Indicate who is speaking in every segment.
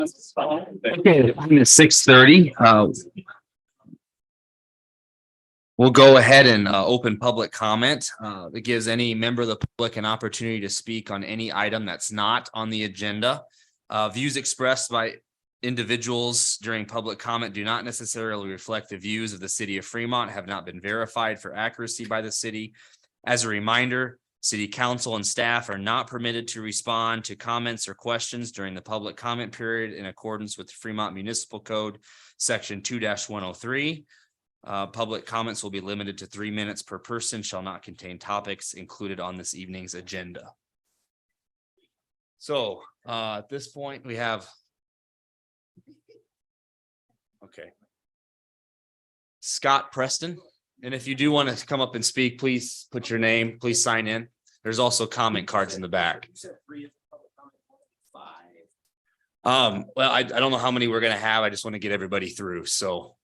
Speaker 1: Okay, the time is 6:30. We'll go ahead and open public comment. It gives any member of the public an opportunity to speak on any item that's not on the agenda. Views expressed by individuals during public comment do not necessarily reflect the views of the city of Fremont, have not been verified for accuracy by the city. As a reminder, city council and staff are not permitted to respond to comments or questions during the public comment period in accordance with Fremont Municipal Code, section 2-103. Public comments will be limited to 3 minutes per person, shall not contain topics included on this evening's agenda. So at this point, we have. Okay. Scott Preston. And if you do want to come up and speak, please put your name, please sign in. There's also comment cards in the back. Well, I don't know how many we're going to have. I just want to get everybody through. So,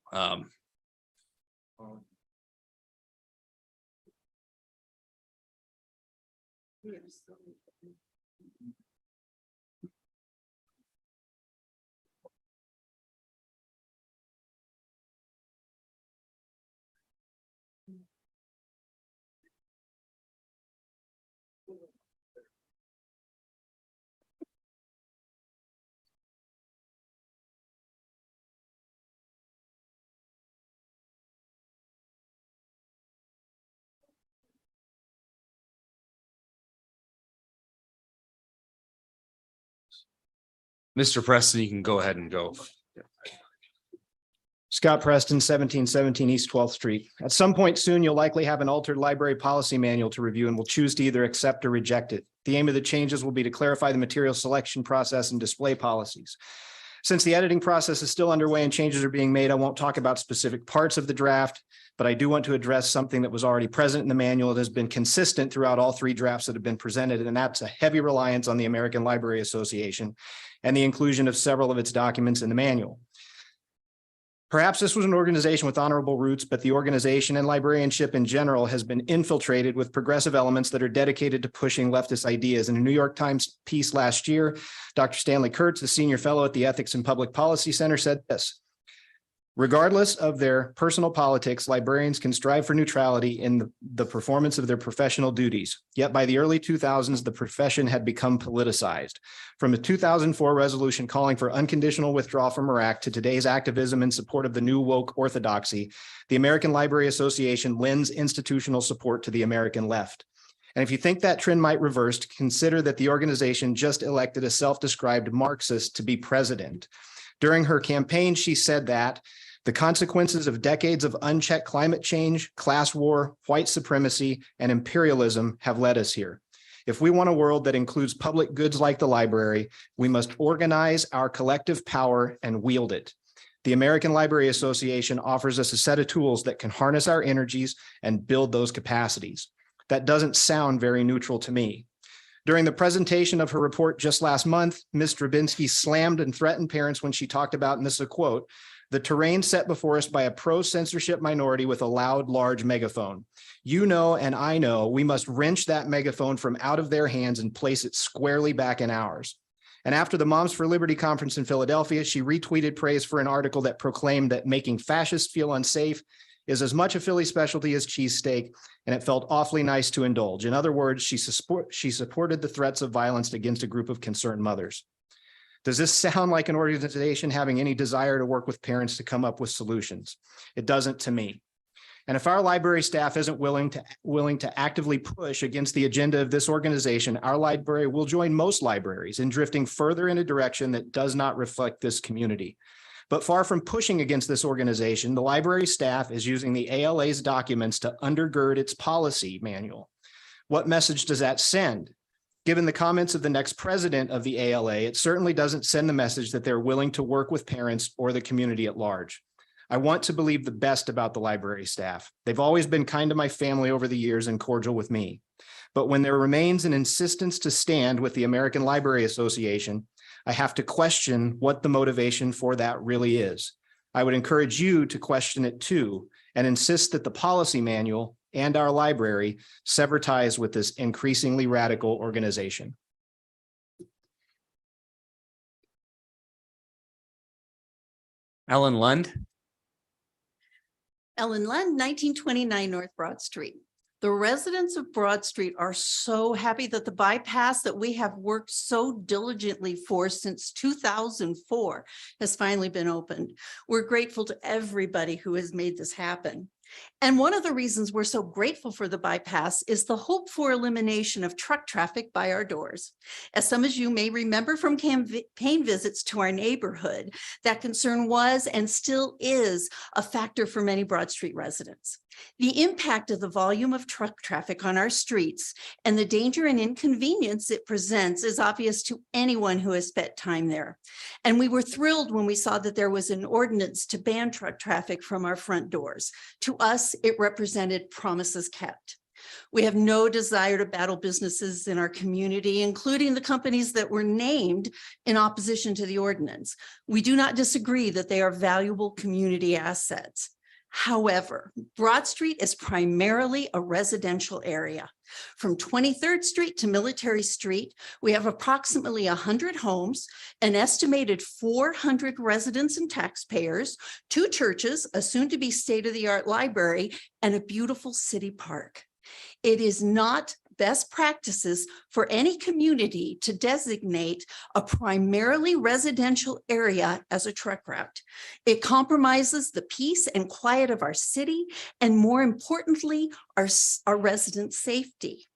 Speaker 1: Mr. Preston, you can go ahead and go.
Speaker 2: Scott Preston, 1717 East 12th Street. At some point soon, you'll likely have an altered library policy manual to review and will choose to either accept or reject it. The aim of the changes will be to clarify the material selection process and display policies. Since the editing process is still underway and changes are being made, I won't talk about specific parts of the draft, but I do want to address something that was already present in the manual that has been consistent throughout all 3 drafts that have been presented, and that's a heavy reliance on the American Library Association and the inclusion of several of its documents in the manual. Perhaps this was an organization with honorable roots, but the organization and librarianship in general has been infiltrated with progressive elements that are dedicated to pushing leftist ideas. In a New York Times piece last year, Dr. Stanley Kurtz, the senior fellow at the Ethics and Public Policy Center, said this: regardless of their personal politics, librarians can strive for neutrality in the performance of their professional duties. Yet by the early 2000s, the profession had become politicized. From a 2004 resolution calling for unconditional withdrawal from Iraq to today's activism in support of the new woke orthodoxy, the American Library Association lends institutional support to the American left. And if you think that trend might reverse, consider that the organization just elected a self-described Marxist to be president. During her campaign, she said that the consequences of decades of unchecked climate change, class war, white supremacy, and imperialism have led us here. If we want a world that includes public goods like the library, we must organize our collective power and wield it. The American Library Association offers us a set of tools that can harness our energies and build those capacities. That doesn't sound very neutral to me. During the presentation of her report just last month, Ms. Drabinsky slammed and threatened parents when she talked about, and this is a quote, "the terrain set before us by a pro-censorship minority with a loud, large megaphone. You know, and I know, we must wrench that megaphone from out of their hands and place it squarely back in ours." And after the Moms for Liberty conference in Philadelphia, she retweeted praise for an article that proclaimed that making fascists feel unsafe is as much a Philly specialty as cheesesteak, and it felt awfully nice to indulge. In other words, she supported the threats of violence against a group of concerned mothers. Does this sound like an organization having any desire to work with parents to come up with solutions? It doesn't to me. And if our library staff isn't willing to actively push against the agenda of this organization, our library will join most libraries in drifting further in a direction that does not reflect this community. But far from pushing against this organization, the library staff is using the ALA's documents to undergird its policy manual. What message does that send? Given the comments of the next president of the ALA, it certainly doesn't send the message that they're willing to work with parents or the community at large. I want to believe the best about the library staff. They've always been kind to my family over the years and cordial with me. But when there remains an insistence to stand with the American Library Association, I have to question what the motivation for that really is. I would encourage you to question it too, and insist that the policy manual and our library sever ties with this increasingly radical organization.
Speaker 1: Ellen Lund.
Speaker 3: Ellen Lund, 1929 North Broad Street. The residents of Broad Street are so happy that the bypass that we have worked so diligently for since 2004 has finally been opened. We're grateful to everybody who has made this happen. And one of the reasons we're so grateful for the bypass is the hope for elimination of truck traffic by our doors. As some of you may remember from campaign visits to our neighborhood, that concern was and still is a factor for many Broad Street residents. The impact of the volume of truck traffic on our streets and the danger and inconvenience it presents is obvious to anyone who has spent time there. And we were thrilled when we saw that there was an ordinance to ban truck traffic from our front doors. To us, it represented promises kept. We have no desire to battle businesses in our community, including the companies that were named in opposition to the ordinance. We do not disagree that they are valuable community assets. However, Broad Street is primarily a residential area. From 23rd Street to Military Street, we have approximately 100 homes, an estimated 400 residents and taxpayers, 2 churches, a soon-to-be state-of-the-art library, and a beautiful city park. It is not best practices for any community to designate a primarily residential area as a truck route. It compromises the peace and quiet of our city, and more importantly, our residents' safety.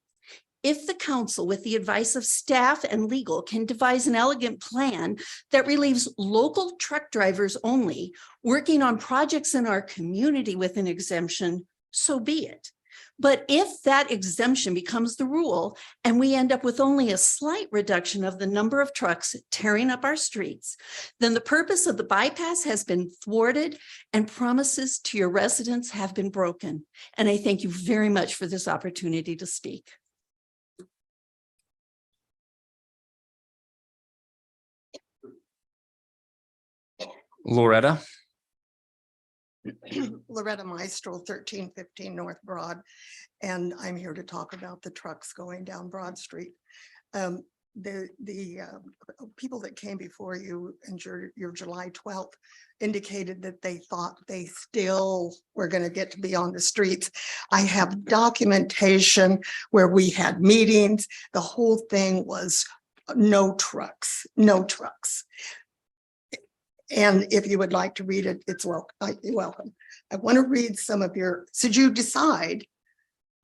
Speaker 3: If the council, with the advice of staff and legal, can devise an elegant plan that relieves local truck drivers only working on projects in our community with an exemption, so be it. But if that exemption becomes the rule and we end up with only a slight reduction of the number of trucks tearing up our streets, then the purpose of the bypass has been thwarted and promises to your residents have been broken. And I thank you very much for this opportunity to speak.
Speaker 1: Loretta.
Speaker 4: Loretta Maestro, 1315 North Broad, and I'm here to talk about the trucks going down Broad Street. The people that came before you and your July 12th indicated that they thought they still were going to get to be on the streets. I have documentation where we had meetings. The whole thing was no trucks, no trucks. And if you would like to read it, it's welcome. I want to read some of your, should you decide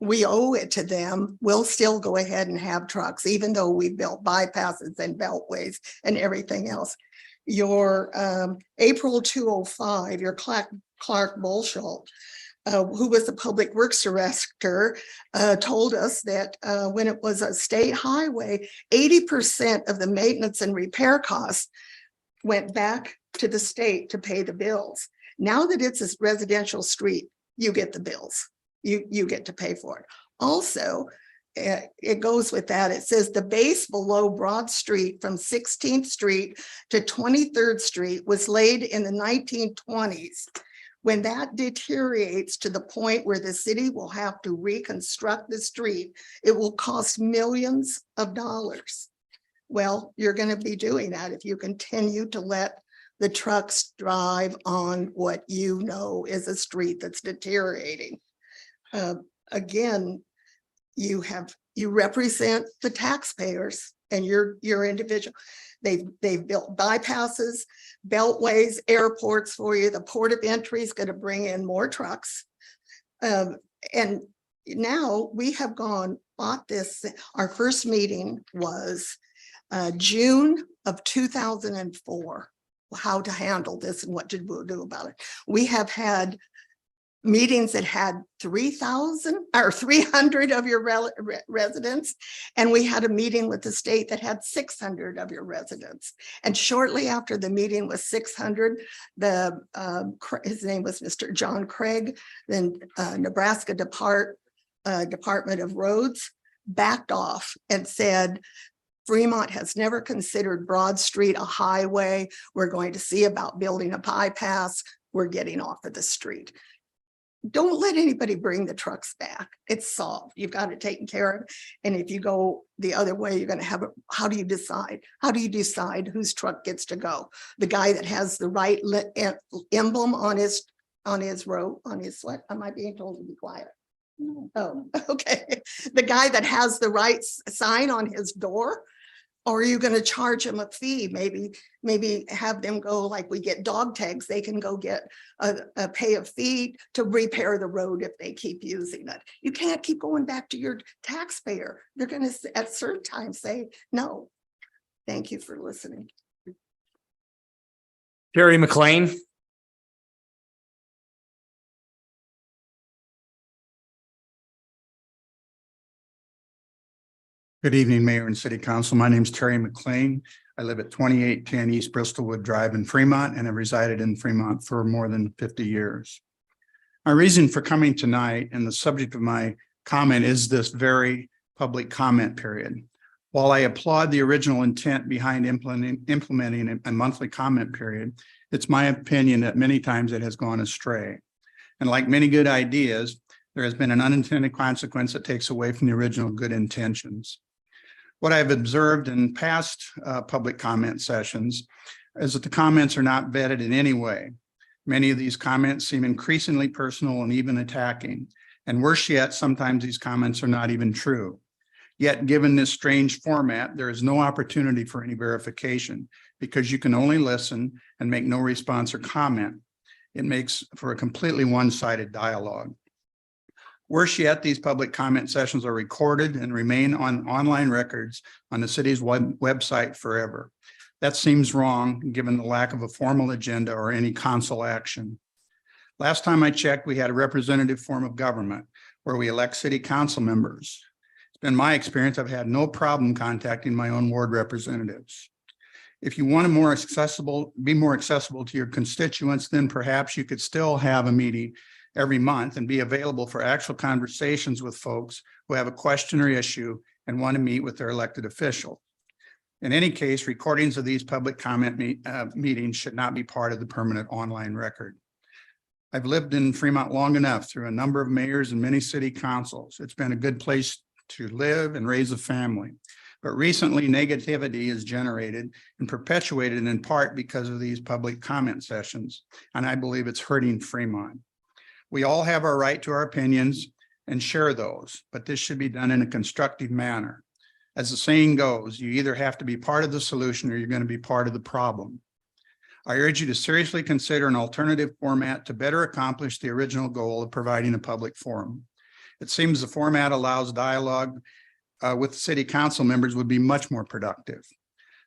Speaker 4: we owe it to them, we'll still go ahead and have trucks, even though we built bypasses and beltways and everything else. Your April 205, your Clark Bolsholt, who was the public works director, told us that when it was a state highway, 80% of the maintenance and repair costs went back to the state to pay the bills. Now that it's a residential street, you get the bills. You get to pay for it. Also, it goes with that. It says the base below Broad Street from 16th Street to 23rd Street was laid in the 1920s. When that deteriorates to the point where the city will have to reconstruct the street, it will cost millions of dollars. Well, you're going to be doing that if you continue to let the trucks drive on what you know is a street that's deteriorating. Again, you represent the taxpayers and you're individual. They've built bypasses, beltways, airports for you. The port of entry is going to bring in more trucks. And now we have bought this. Our first meeting was June of 2004, how to handle this and what to do about it. We have had meetings that had 3,000 or 300 of your residents, and we had a meeting with the state that had 600 of your residents. And shortly after the meeting was 600, his name was Mr. John Craig, then Nebraska Department of Roads backed off and said, Fremont has never considered Broad Street a highway. We're going to see about building a bypass. We're getting off of the street. don't let anybody bring the trucks back. It's solved. You've got it taken care of. And if you go the other way, you're gonna have, how do you decide? How do you decide whose truck gets to go? The guy that has the right emblem on his road, on his what? Am I being told to be quiet? Oh, okay. The guy that has the right sign on his door? Or are you going to charge him a fee? Maybe have them go like we get dog tags. They can go get a pay a fee to repair the road if they keep using it. You can't keep going back to your taxpayer. They're going to at certain times say no. Thank you for listening.
Speaker 1: Terry McLean.
Speaker 5: Good evening, Mayor and City Council. My name is Terry McLean. I live at 2810 East Bristolwood Drive in Fremont and have resided in Fremont for more than 50 years. My reason for coming tonight and the subject of my comment is this very public comment period. While I applaud the original intent behind implementing a monthly comment period, it's my opinion that many times it has gone astray. And like many good ideas, there has been an unintended consequence that takes away from the original good intentions. What I've observed in past public comment sessions is that the comments are not vetted in any way. Many of these comments seem increasingly personal and even attacking. And worse yet, sometimes these comments are not even true. Yet, given this strange format, there is no opportunity for any verification because you can only listen and make no response or comment. It makes for a completely one-sided dialogue. Worse yet, these public comment sessions are recorded and remain on online records on the city's website forever. That seems wrong, given the lack of a formal agenda or any council action. Last time I checked, we had a representative form of government where we elect city council members. It's been my experience, I've had no problem contacting my own ward representatives. If you want to be more accessible to your constituents, then perhaps you could still have a meeting every month and be available for actual conversations with folks who have a question or issue and want to meet with their elected official. In any case, recordings of these public comment meetings should not be part of the permanent online record. I've lived in Fremont long enough through a number of mayors and many city councils. It's been a good place to live and raise a family. But recently, negativity is generated and perpetuated in part because of these public comment sessions. And I believe it's hurting Fremont. We all have our right to our opinions and share those, but this should be done in a constructive manner. As the saying goes, you either have to be part of the solution or you're going to be part of the problem. I urge you to seriously consider an alternative format to better accomplish the original goal of providing a public forum. It seems the format allows dialogue with city council members would be much more productive.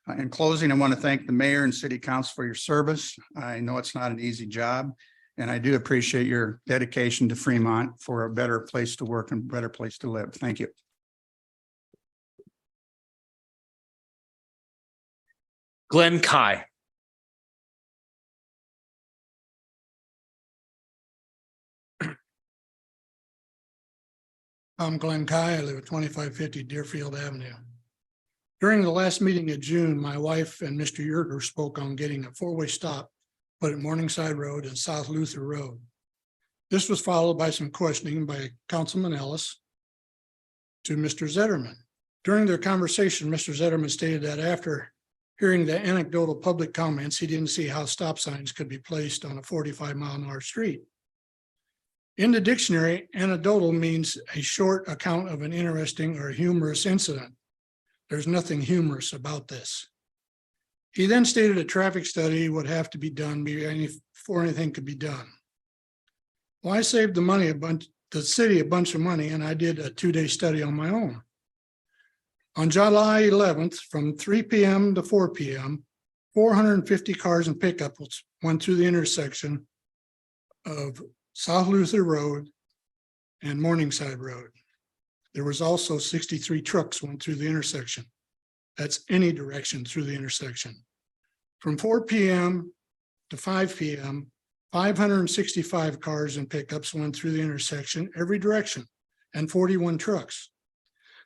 Speaker 5: In closing, I want to thank the mayor and city council for your service. I know it's not an easy job. And I do appreciate your dedication to Fremont for a better place to work and better place to live. Thank you.
Speaker 1: Glenn Kai.
Speaker 6: I'm Glenn Kai. I live at 2550 Deerfield Avenue. During the last meeting in June, my wife and Mr. Yerger spoke on getting a four-way stop put at Morningside Road and South Luther Road. This was followed by some questioning by Councilman Ellis to Mr. Zetterman. During their conversation, Mr. Zetterman stated that after hearing the anecdotal public comments, he didn't see how stop signs could be placed on a 45-mile-an-hour street. In the dictionary, anecdotal means a short account of an interesting or humorous incident. There's nothing humorous about this. He then stated a traffic study would have to be done before anything could be done. Well, I saved the city a bunch of money, and I did a 2-day study on my own. On July 11th, from 3 p.m. to 4 p.m., 450 cars and pickups went through the intersection of South Luther Road and Morningside Road. There was also 63 trucks went through the intersection. That's any direction through the intersection. From 4 p.m. to 5 p.m., 565 cars and pickups went through the intersection every direction, and 41 trucks.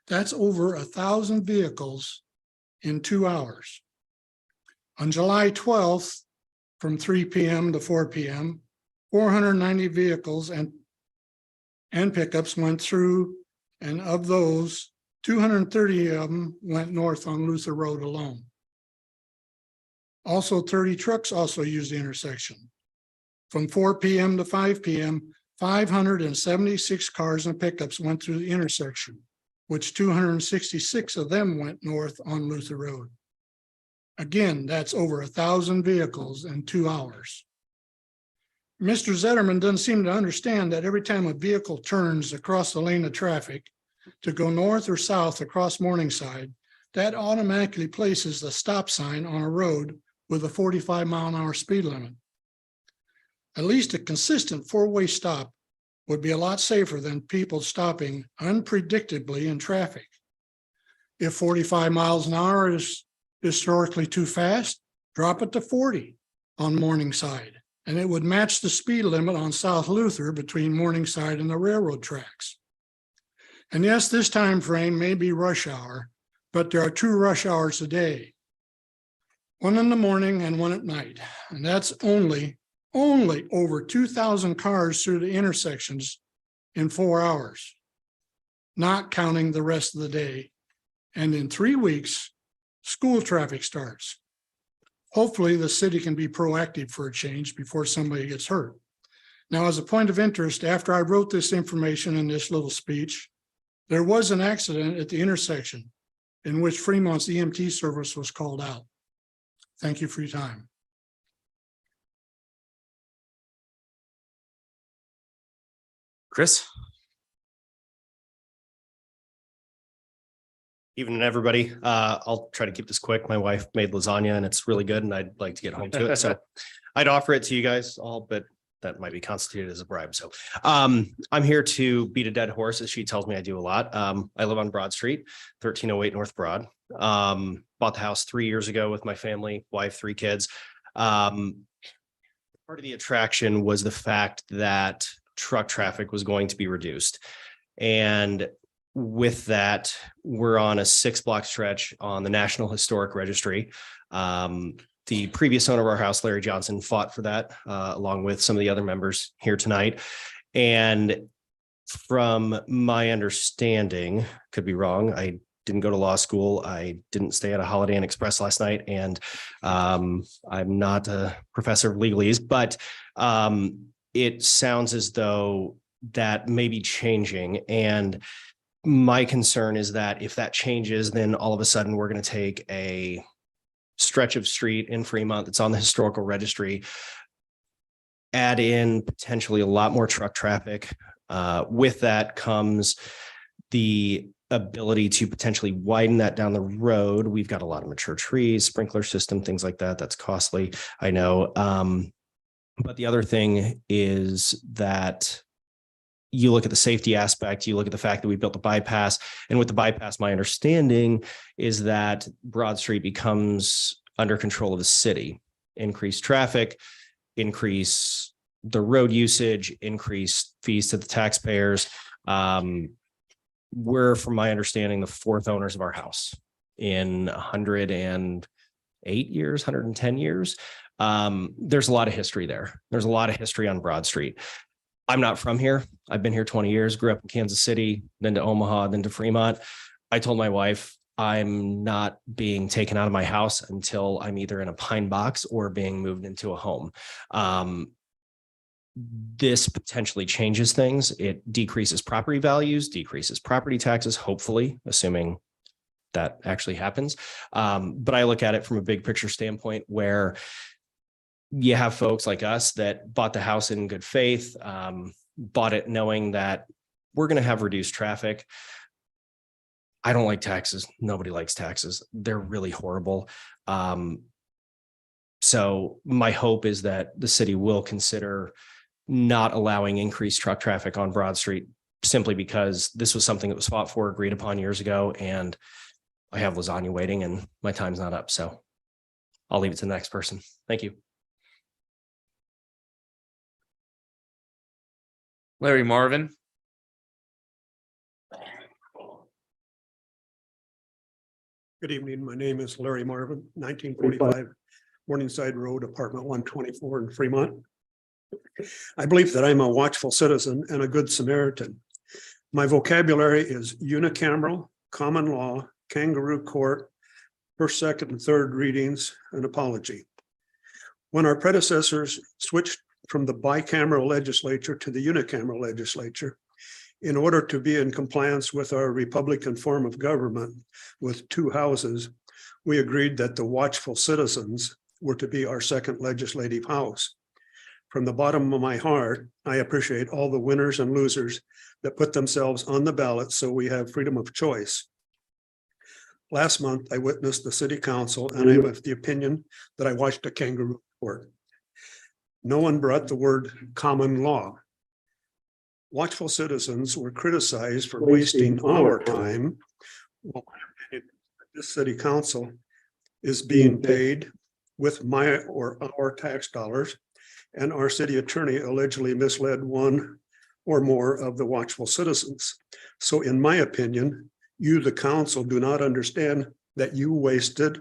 Speaker 6: That's over 1,000 vehicles in 2 hours. On July 12th, from 3 p.m. to 4 p.m., 490 vehicles and and pickups went through, and of those, 230 of them went north on Luther Road alone. Also, 30 trucks also used the intersection. From 4 PM to 5 PM, 576 cars and pickups went through the intersection, which 266 of them went north on Luther Road. Again, that's over 1,000 vehicles in 2 hours. Mr. Zetterman doesn't seem to understand that every time a vehicle turns across the lane of traffic to go north or south across Morningside, that automatically places the stop sign on a road with a 45-mile-an-hour speed limit. At least a consistent 4-way stop would be a lot safer than people stopping unpredictably in traffic. If 45 miles an hour is historically too fast, drop it to 40 on Morningside, and it would match the speed limit on South Luther between Morningside and the railroad tracks. And yes, this time frame may be rush hour, but there are 2 rush hours a day. One in the morning and one at night. And that's only over 2,000 cars through the intersections in 4 hours, not counting the rest of the day. And in 3 weeks, school traffic starts. Hopefully, the city can be proactive for a change before somebody gets hurt. Now, as a point of interest, after I wrote this information in this little speech, there was an accident at the intersection in which Fremont's EMT service was called out. Thank you for your time.
Speaker 1: Chris?
Speaker 7: Evening, everybody. I'll try to keep this quick. My wife made lasagna and it's really good and I'd like to get home to it. So I'd offer it to you guys all, but that might be constituted as a bribe. So I'm here to beat a dead horse, as she tells me I do a lot. I live on Broad Street, 1308 North Broad. Bought the house 3 years ago with my family, wife, 3 kids. Part of the attraction was the fact that truck traffic was going to be reduced. And with that, we're on a 6-block stretch on the National Historic Registry. The previous owner of our house, Larry Johnson, fought for that, along with some of the other members here tonight. And from my understanding, could be wrong, I didn't go to law school. I didn't stay at a Holiday Inn Express last night, and I'm not a professor of legalese, but it sounds as though that may be changing. And my concern is that if that changes, then all of a sudden we're going to take a stretch of street in Fremont that's on the historical registry, add in potentially a lot more truck traffic. With that comes the ability to potentially widen that down the road. We've got a lot of mature trees, sprinkler system, things like that. That's costly, I know. But the other thing is that you look at the safety aspect, you look at the fact that we built the bypass, and with the bypass, my understanding is that Broad Street becomes under control of the city. Increase traffic, increase the road usage, increase fees to the taxpayers. We're, from my understanding, the 4th owners of our house in 108 years, 110 years. There's a lot of history there. There's a lot of history on Broad Street. I'm not from here. I've been here 20 years, grew up in Kansas City, then to Omaha, then to Fremont. I told my wife I'm not being taken out of my house until I'm either in a pine box or being moved into a home. This potentially changes things. It decreases property values, decreases property taxes, hopefully, assuming that actually happens. But I look at it from a big picture standpoint where you have folks like us that bought the house in good faith, bought it knowing that we're going to have reduced traffic. I don't like taxes. Nobody likes taxes. They're really horrible. So my hope is that the city will consider not allowing increased truck traffic on Broad Street simply because this was something that was fought for, agreed upon years ago, and I have lasagna waiting and my time's not up. So I'll leave it to the next person. Thank you.
Speaker 1: Larry Marvin?
Speaker 8: Good evening. My name is Larry Marvin, 1945 Morningside Road, apartment 124 in Fremont. I believe that I'm a watchful citizen and a good Samaritan. My vocabulary is unicameral, common law, kangaroo court, first, second, and third readings, and apology. When our predecessors switched from the bicameral legislature to the unicameral legislature, in order to be in compliance with our Republican form of government with two houses, we agreed that the watchful citizens were to be our second legislative house. From the bottom of my heart, I appreciate all the winners and losers that put themselves on the ballot so we have freedom of choice. Last month, I witnessed the city council and I'm of the opinion that I watched a kangaroo court. No one brought the word common law. Watchful citizens were criticized for wasting our time. Well, this city council is being paid with my or our tax dollars, and our city attorney allegedly misled one or more of the watchful citizens. So in my opinion, you, the council, do not understand that you wasted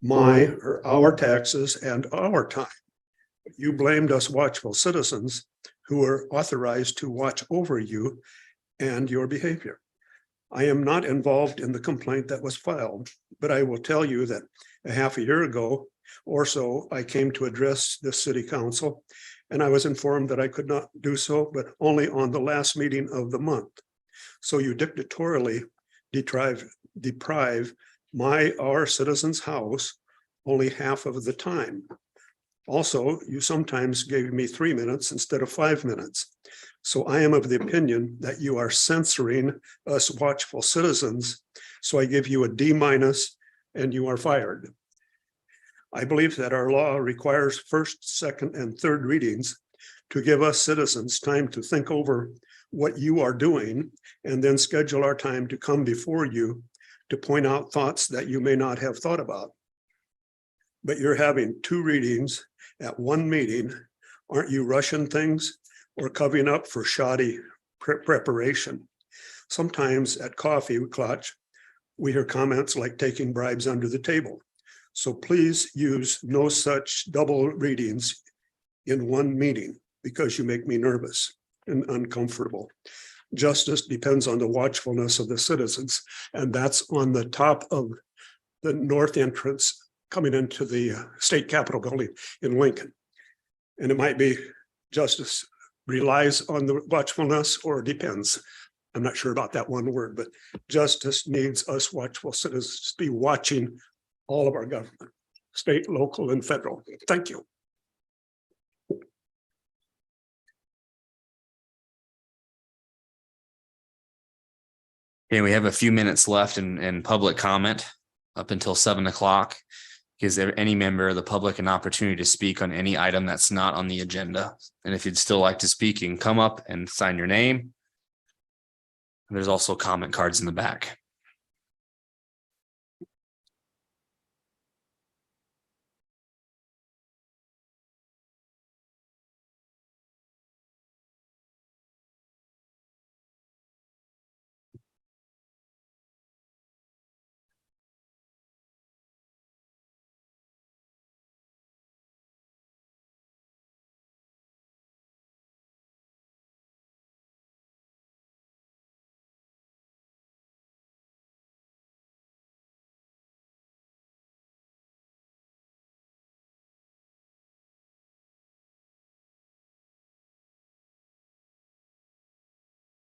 Speaker 8: my or our taxes and our time. You blamed us watchful citizens who were authorized to watch over you and your behavior. I am not involved in the complaint that was filed, but I will tell you that a half a year ago or so, I came to address the city council, and I was informed that I could not do so, but only on the last meeting of the month. So you dictatorially deprive our citizens' house only half of the time. Also, you sometimes gave me 3 minutes instead of 5 minutes. So I am of the opinion that you are censoring us watchful citizens. So I give you a D- and you are fired. I believe that our law requires first, second, and third readings to give us citizens time to think over what you are doing and then schedule our time to come before you to point out thoughts that you may not have thought about. But you're having 2 readings at one meeting. Aren't you rushing things or covering up for shoddy preparation? Sometimes at coffee clutch, we hear comments like taking bribes under the table. So please use no such double readings in one meeting because you make me nervous and uncomfortable. Justice depends on the watchfulness of the citizens, and that's on the top of the north entrance coming into the state capitol building in Lincoln. And it might be justice relies on the watchfulness or depends. I'm not sure about that one word, but justice needs us watchful citizens to be watching all of our government, state, local, and federal. Thank you.
Speaker 1: Okay, we have a few minutes left in public comment up until 7 o'clock. Gives any member of the public an opportunity to speak on any item that's not on the agenda. And if you'd still like to speak, you can come up and sign your name. There's also comment cards in the back.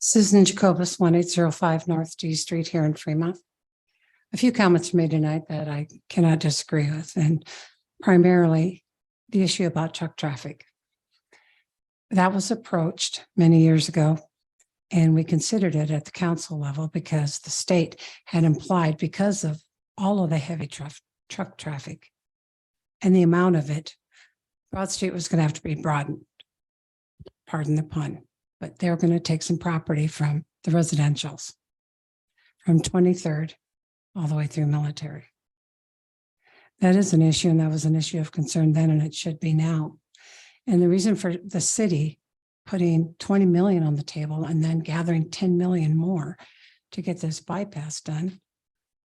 Speaker 9: Susan Jacobus, 1805 North D Street here in Fremont. A few comments from me tonight that I cannot disagree with, and primarily the issue about truck traffic. That was approached many years ago, and we considered it at the council level because the state had implied, because of all of the heavy truck traffic and the amount of it, Broad Street was going to have to be broadened. Pardon the pun. But they're going to take some property from the residentials from 23rd all the way through Military. That is an issue, and that was an issue of concern then, and it should be now. And the reason for the city putting 20 million on the table and then gathering 10 million more to get this bypass done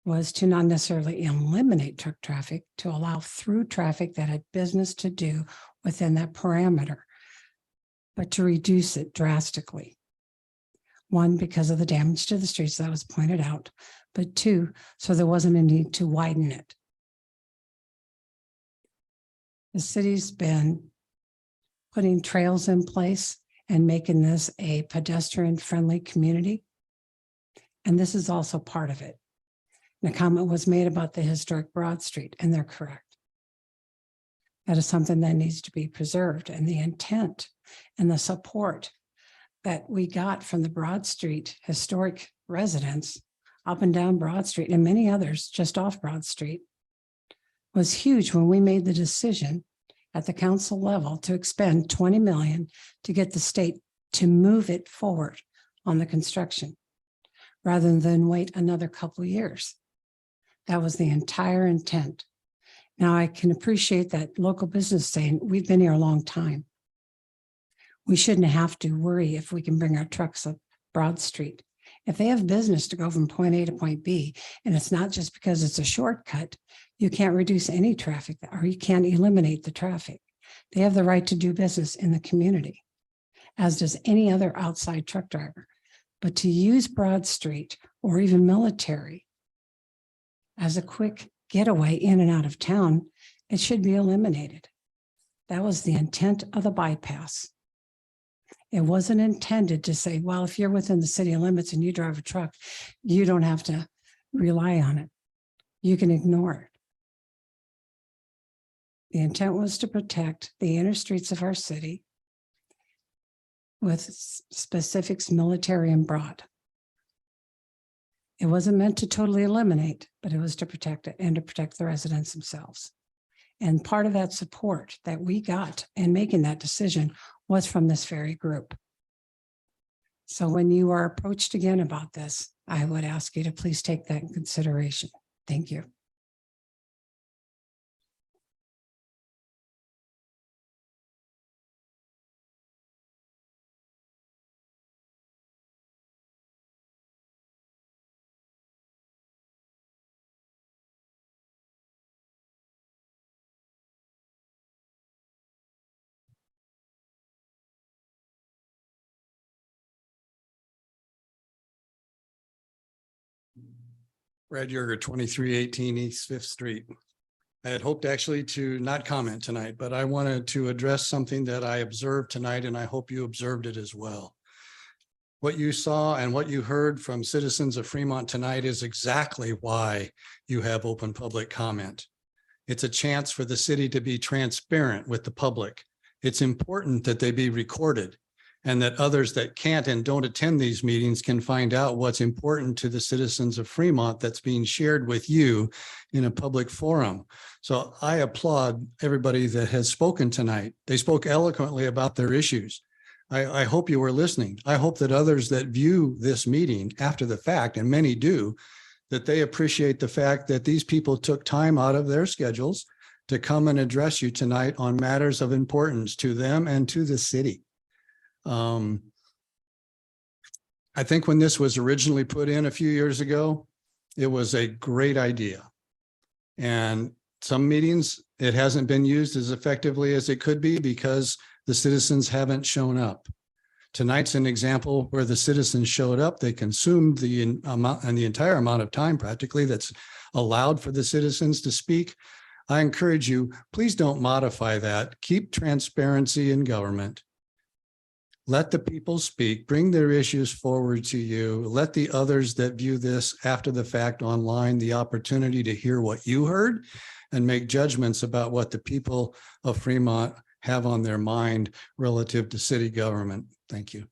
Speaker 9: was to not necessarily eliminate truck traffic, to allow through traffic that had business to do within that parameter. but to reduce it drastically. One, because of the damage to the streets that was pointed out, but two, so there wasn't a need to widen it. The city's been putting trails in place and making this a pedestrian-friendly community. And this is also part of it. And a comment was made about the historic Broad Street, and they're correct. That is something that needs to be preserved, and the intent and the support that we got from the Broad Street historic residents up and down Broad Street and many others just off Broad Street was huge when we made the decision at the council level to expend 20 million to get the state to move it forward on the construction rather than wait another couple of years. That was the entire intent. Now I can appreciate that local business saying, we've been here a long time. We shouldn't have to worry if we can bring our trucks up Broad Street. If they have business to go from point A to point B, and it's not just because it's a shortcut, you can't reduce any traffic or you can't eliminate the traffic. They have the right to do business in the community, as does any other outside truck driver. But to use Broad Street or even Military as a quick getaway in and out of town, it should be eliminated. That was the intent of the bypass. It wasn't intended to say, well, if you're within the city limits and you drive a truck, you don't have to rely on it. You can ignore it. The intent was to protect the inner streets of our city with specifics Military and Broad. It wasn't meant to totally eliminate, but it was to protect it and to protect the residents themselves. And part of that support that we got in making that decision was from this very group. So when you are approached again about this, I would ask you to please take that in consideration. Thank you.
Speaker 10: Brad Yerger, 2318 East Fifth Street. I had hoped actually to not comment tonight, but I wanted to address something that I observed tonight, and I hope you observed it as well. What you saw and what you heard from citizens of Fremont tonight is exactly why you have open public comment. It's a chance for the city to be transparent with the public. It's important that they be recorded and that others that can't and don't attend these meetings can find out what's important to the citizens of Fremont that's being shared with you in a public forum. So I applaud everybody that has spoken tonight. They spoke eloquently about their issues. I hope you were listening. I hope that others that view this meeting after the fact, and many do, that they appreciate the fact that these people took time out of their schedules to come and address you tonight on matters of importance to them and to the city. I think when this was originally put in a few years ago, it was a great idea. And some meetings, it hasn't been used as effectively as it could be because the citizens haven't shown up. Tonight's an example where the citizens showed up. They consumed the amount and the entire amount of time practically that's allowed for the citizens to speak. I encourage you, please don't modify that. Keep transparency in government. Let the people speak, bring their issues forward to you. Let the others that view this after the fact online the opportunity to hear what you heard and make judgments about what the people of Fremont have on their mind relative to city government. Thank you.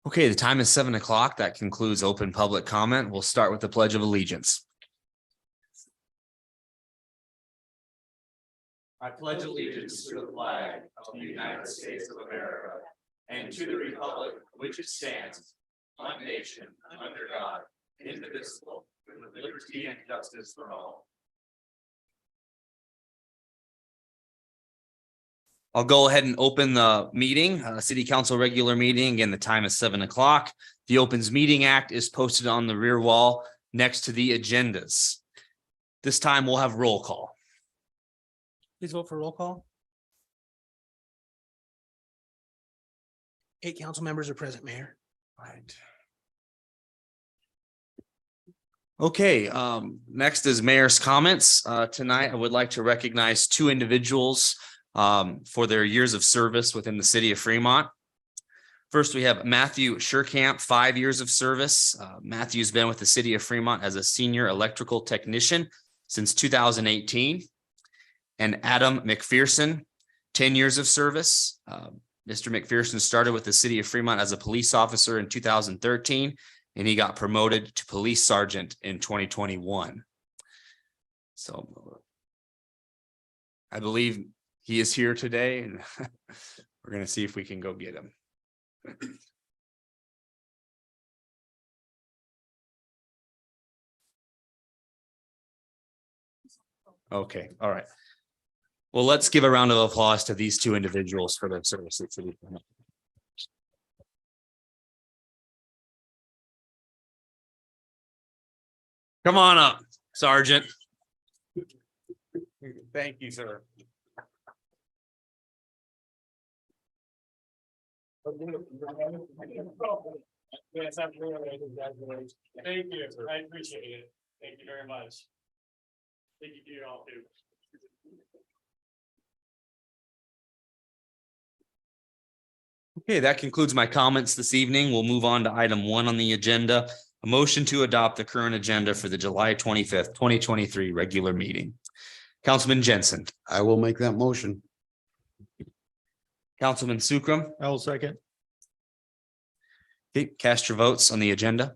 Speaker 1: Okay, the time is 7 o'clock. That concludes open public comment. We'll start with the Pledge of Allegiance. I pledge allegiance to the flag of the United States of America and to the republic which it stands, one nation, under God, indivisible, with liberty and justice for all. I'll go ahead and open the meeting, city council regular meeting. Again, the time is 7 o'clock. The Opens Meeting Act is posted on the rear wall next to the agendas. This time we'll have roll call.
Speaker 11: Please vote for roll call. 8 council members are present, Mayor.
Speaker 1: Right. Okay, next is mayor's comments. Tonight, I would like to recognize 2 individuals for their years of service within the city of Fremont. First, we have Matthew Sherkamp, 5 years of service. Matthew's been with the city of Fremont as a senior electrical technician since 2018. And Adam McPherson, 10 years of service. Mr. McPherson started with the city of Fremont as a police officer in 2013, and he got promoted to police sergeant in 2021. So I believe he is here today, and we're going to see if we can go get him. Okay, all right. Well, let's give a round of applause to these 2 individuals for their service. Come on up, Sergeant. Thank you, sir.
Speaker 12: Thank you. I appreciate it. Thank you very much. Thank you to you all too.
Speaker 1: Okay, that concludes my comments this evening. We'll move on to item 1 on the agenda. A motion to adopt the current agenda for the July 25th, 2023 regular meeting. Councilman Jensen.
Speaker 13: I will make that motion.
Speaker 1: Councilman Sukram.
Speaker 6: I will second.
Speaker 1: Okay, cast your votes on the agenda.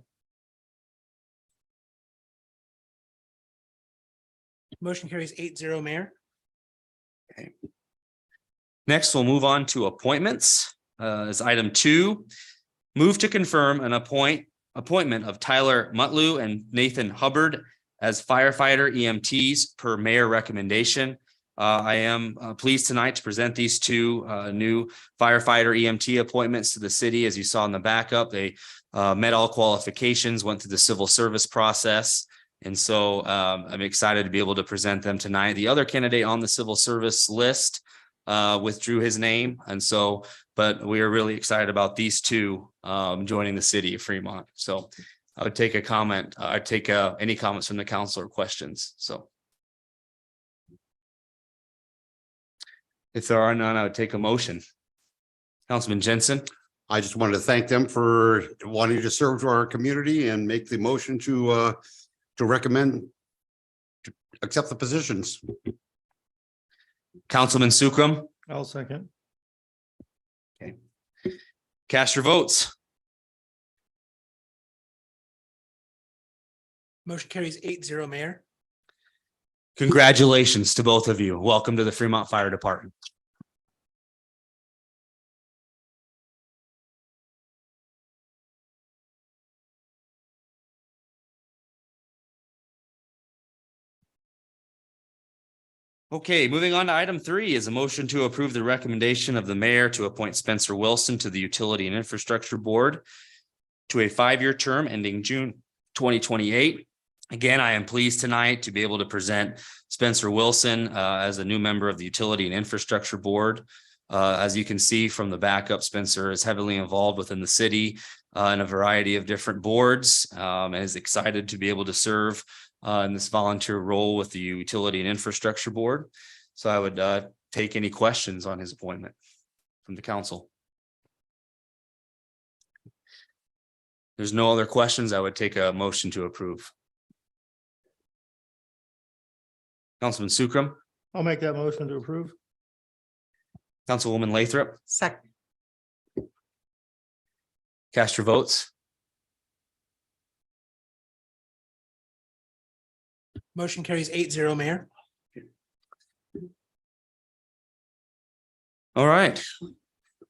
Speaker 11: Motion carries 8-0, Mayor.
Speaker 1: Next, we'll move on to appointments. As item 2, move to confirm an appointment of Tyler Mutlu and Nathan Hubbard as firefighter EMTs per mayor recommendation. I am pleased tonight to present these 2 new firefighter EMT appointments to the city. As you saw in the backup, they met all qualifications, went through the civil service process. And so I'm excited to be able to present them tonight. The other candidate on the civil service list withdrew his name. And so, but we are really excited about these 2 joining the city of Fremont. So I would take a comment. I'd take any comments from the council or questions. So if there are none, I would take a motion. Councilman Jensen.
Speaker 13: I just wanted to thank them for wanting to serve to our community and make the motion to recommend to accept the positions.
Speaker 1: Councilman Sukram.
Speaker 6: I'll second.
Speaker 1: Okay. Cast your votes.
Speaker 11: Motion carries 8-0, Mayor.
Speaker 1: Congratulations to both of you. Welcome to the Fremont Fire Department. Okay, moving on to item 3 is a motion to approve the recommendation of the mayor to appoint Spencer Wilson to the Utility and Infrastructure Board to a 5-year term ending June 2028. Again, I am pleased tonight to be able to present Spencer Wilson as a new member of the Utility and Infrastructure Board. As you can see from the backup, Spencer is heavily involved within the city in a variety of different boards and is excited to be able to serve in this volunteer role with the Utility and Infrastructure Board. So I would take any questions on his appointment from the council. There's no other questions. I would take a motion to approve. Councilman Sukram.
Speaker 6: I'll make that motion to approve.
Speaker 1: Councilwoman Lathrop.
Speaker 3: Second.
Speaker 1: Cast your votes.
Speaker 11: Motion carries 8-0, Mayor.
Speaker 1: All right.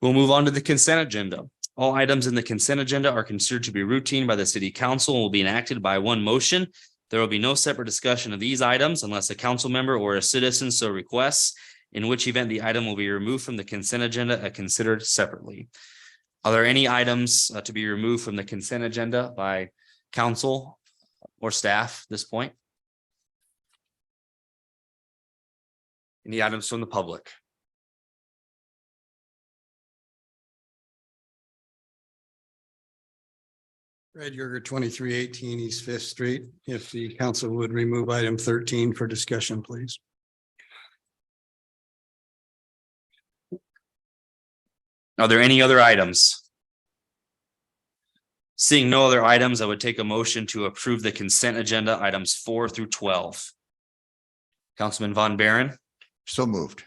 Speaker 1: We'll move on to the consent agenda. All items in the consent agenda are considered to be routine by the city council and will be enacted by one motion. There will be no separate discussion of these items unless a council member or a citizen so requests, in which event the item will be removed from the consent agenda and considered separately. Are there any items to be removed from the consent agenda by council or staff at this point? Any items from the public?
Speaker 10: Fred Yerger, 2318 East Fifth Street. If the council would remove item 13 for discussion, please.
Speaker 1: Are there any other items? Seeing no other items, I would take a motion to approve the consent agenda items 4 through 12. Councilman Von Baron,
Speaker 13: So moved.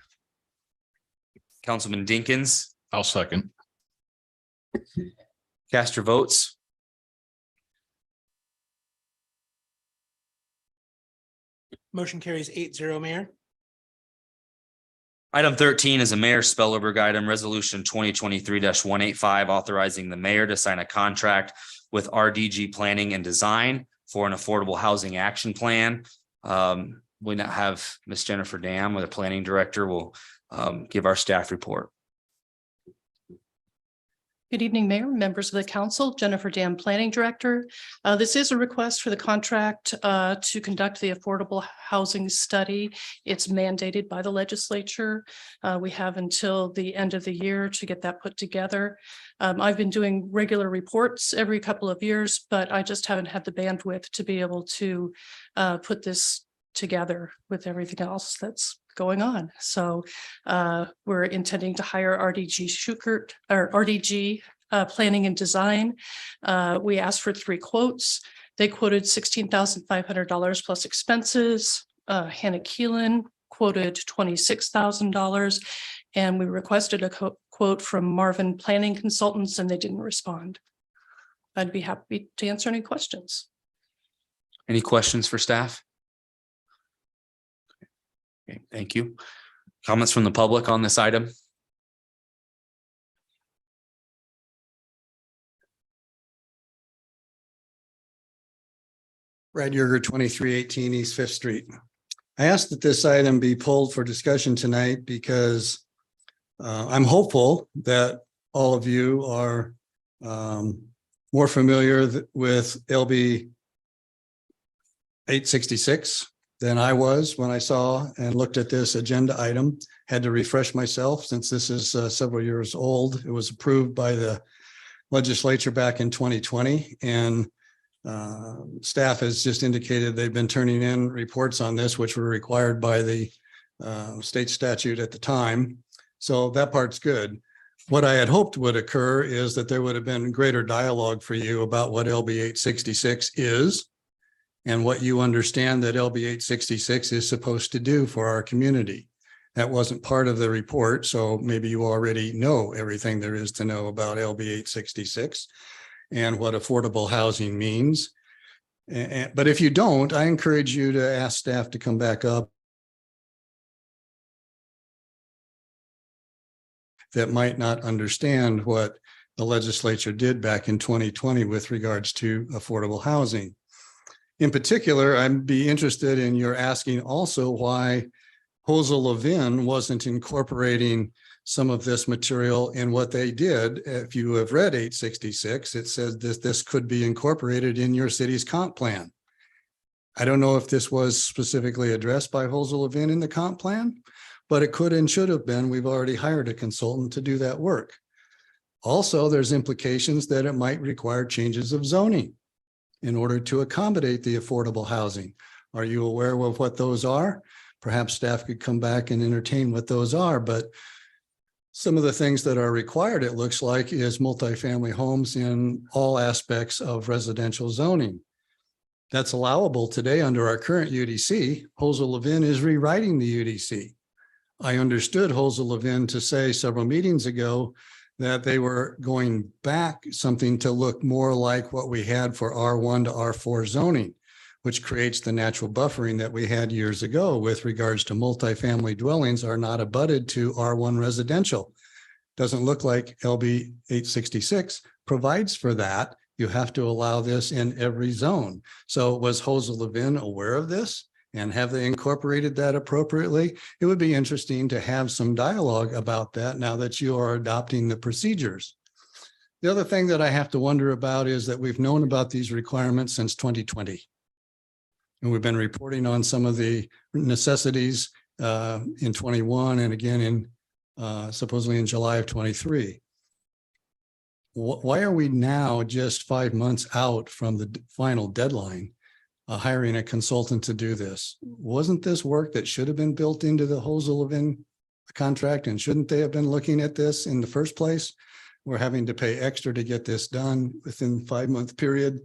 Speaker 1: Councilman Dinkins,
Speaker 12: I'll second.
Speaker 1: cast your votes.
Speaker 11: Motion carries 8-0, Mayor.
Speaker 1: Item 13 is a mayor spellover item, resolution 2023-185, authorizing the mayor to sign a contract with RDG Planning and Design for an affordable housing action plan. We now have Ms. Jennifer Dam, the planning director, will give our staff report.
Speaker 14: Good evening, Mayor, members of the council, Jennifer Dam, Planning Director. This is a request for the contract to conduct the affordable housing study. It's mandated by the legislature. We have until the end of the year to get that put together. I've been doing regular reports every couple of years, but I just haven't had the bandwidth to be able to put this together with everything else that's going on. So we're intending to hire RDG Schukert or RDG Planning and Design. We asked for 3 quotes. They quoted $16,500 plus expenses. Hannah Keelan quoted $26,000. And we requested a quote from Marvin Planning Consultants and they didn't respond. I'd be happy to answer any questions.
Speaker 1: Any questions for staff? Okay, thank you. Comments from the public on this item?
Speaker 10: Brad Yerger, 2318 East Fifth Street. I asked that this item be pulled for discussion tonight because I'm hopeful that all of you are more familiar with LB 866 than I was when I saw and looked at this agenda item. Had to refresh myself since this is several years old. It was approved by the legislature back in 2020 and staff has just indicated they've been turning in reports on this, which were required by the state statute at the time. So that part's good. What I had hoped would occur is that there would have been greater dialogue for you about what LB 866 is and what you understand that LB 866 is supposed to do for our community. That wasn't part of the report, so maybe you already know everything there is to know about LB 866 and what affordable housing means. But if you don't, I encourage you to ask staff to come back up that might not understand what the legislature did back in 2020 with regards to affordable housing. In particular, I'd be interested in your asking also why Hosel Levin wasn't incorporating some of this material in what they did. If you have read 866, it says this could be incorporated in your city's comp plan. I don't know if this was specifically addressed by Hosel Levin in the comp plan, but it could and should have been. We've already hired a consultant to do that work. Also, there's implications that it might require changes of zoning in order to accommodate the affordable housing. Are you aware of what those are? Perhaps staff could come back and entertain what those are, but some of the things that are required, it looks like, is multifamily homes in all aspects of residential zoning. That's allowable today under our current UDC. Hosel Levin is rewriting the UDC. I understood Hosel Levin to say several meetings ago that they were going back something to look more like what we had for R1 to R4 zoning, which creates the natural buffering that we had years ago with regards to multifamily dwellings are not abutted to R1 residential. Doesn't look like LB 866 provides for that. You have to allow this in every zone. So was Jose Levin aware of this? And have they incorporated that appropriately? It would be interesting to have some dialogue about that now that you are adopting the procedures. The other thing that I have to wonder about is that we've known about these requirements since 2020. And we've been reporting on some of the necessities in 21 and again in supposedly in July of 23. Why are we now just 5 months out from the final deadline? Hiring a consultant to do this. Wasn't this work that should have been built into the Jose Levin contract? And shouldn't they have been looking at this in the first place? We're having to pay extra to get this done within 5-month period.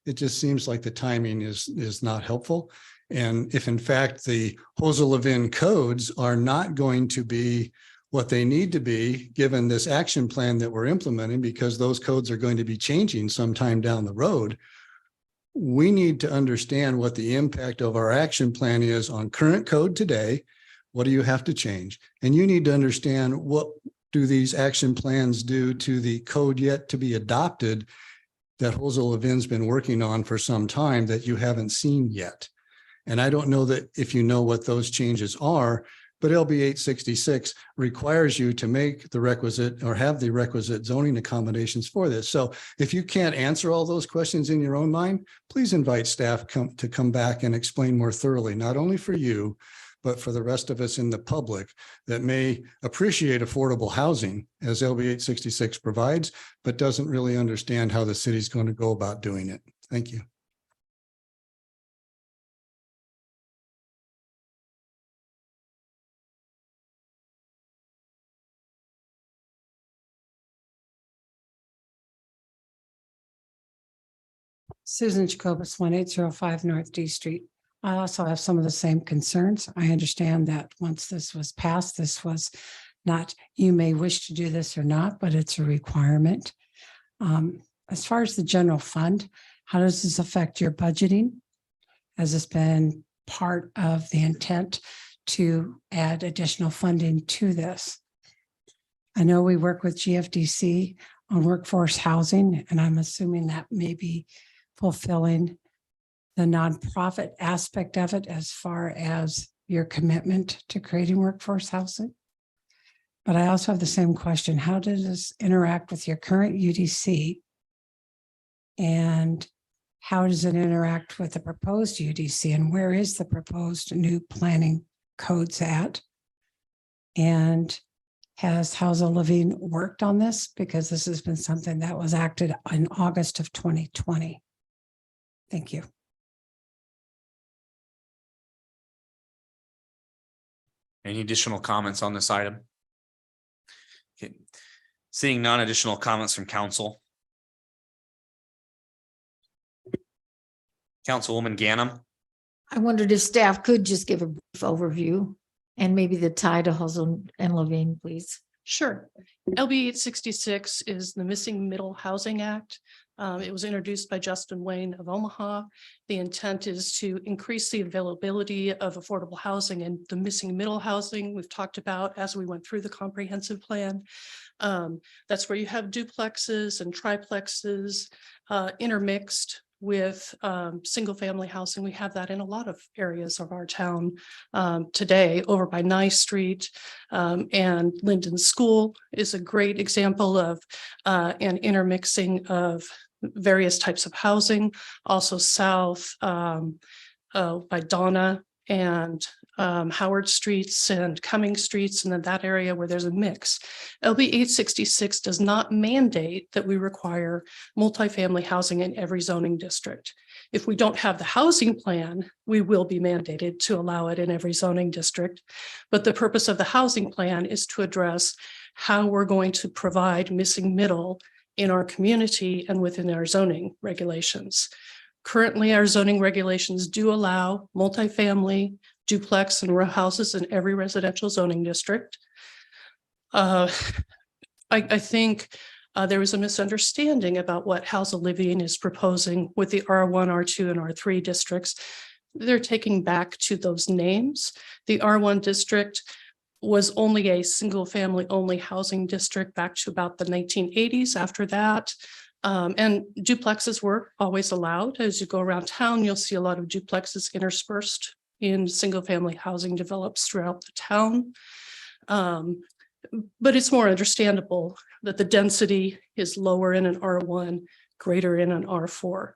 Speaker 10: It just seems like the timing is not helpful. And if in fact the Jose Levin codes are not going to be what they need to be, given this action plan that we're implementing, because those codes are going to be changing sometime down the road, we need to understand what the impact of our action plan is on current code today. What do you have to change? And you need to understand what do these action plans do to the code yet to be adopted that Jose Levin's been working on for some time that you haven't seen yet. And I don't know that if you know what those changes are, but LB 866 requires you to make the requisite or have the requisite zoning accommodations for this. So if you can't answer all those questions in your own mind, please invite staff to come back and explain more thoroughly, not only for you, but for the rest of us in the public that may appreciate affordable housing as LB 866 provides, but doesn't really understand how the city's going to go about doing it. Thank you.
Speaker 9: Susan Jacobus, 1805 North D Street. I also have some of the same concerns. I understand that once this was passed, this was not, you may wish to do this or not, but it's a requirement. As far as the general fund, how does this affect your budgeting? Has this been part of the intent to add additional funding to this? I know we work with GFDC on workforce housing, and I'm assuming that may be fulfilling the nonprofit aspect of it as far as your commitment to creating workforce housing. But I also have the same question. How does this interact with your current UDC? And how does it interact with the proposed UDC? And where is the proposed new planning codes at? And has Jose Levin worked on this? Because this has been something that was acted in August of 2020. Thank you.
Speaker 1: Any additional comments on this item? Okay. Seeing none additional comments from council. Councilwoman Ganem.
Speaker 15: I wondered if staff could just give a brief overview and maybe the tie to Jose and Levin, please.
Speaker 14: Sure. LB 866 is the Missing Middle Housing Act. It was introduced by Justin Wayne of Omaha. The intent is to increase the availability of affordable housing and the missing middle housing we've talked about as we went through the comprehensive plan. That's where you have duplexes and triplexes intermixed with single family housing. We have that in a lot of areas of our town today. Over by Nye Street and Linden School is a great example of an intermixing of various types of housing. Also south by Donna and Howard Streets and Cumming Streets, and then that area where there's a mix. LB 866 does not mandate that we require multifamily housing in every zoning district. If we don't have the housing plan, we will be mandated to allow it in every zoning district. But the purpose of the housing plan is to address how we're going to provide missing middle in our community and within our zoning regulations. Currently, our zoning regulations do allow multifamily, duplex and row houses in every residential zoning district. I think there was a misunderstanding about what Housing Living is proposing with the R1, R2, and R3 districts. They're taking back to those names. The R1 district was only a single family only housing district back to about the 1980s. After that, and duplexes were always allowed. As you go around town, you'll see a lot of duplexes interspersed in single family housing develops throughout the town. But it's more understandable that the density is lower in an R1, greater in an R4.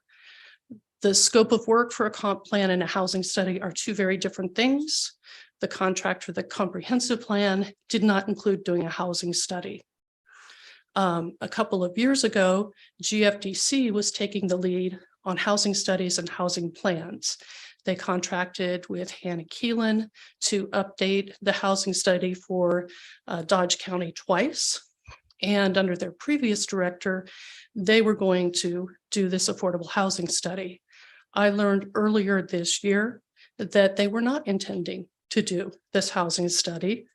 Speaker 14: The scope of work for a comp plan and a housing study are two very different things. The contract for the comprehensive plan did not include doing a housing study. A couple of years ago, GFDC was taking the lead on housing studies and housing plans. They contracted with Hannah Keelan to update the housing study for Dodge County twice. And under their previous director, they were going to do this affordable housing study. I learned earlier this year that they were not intending to do this housing study.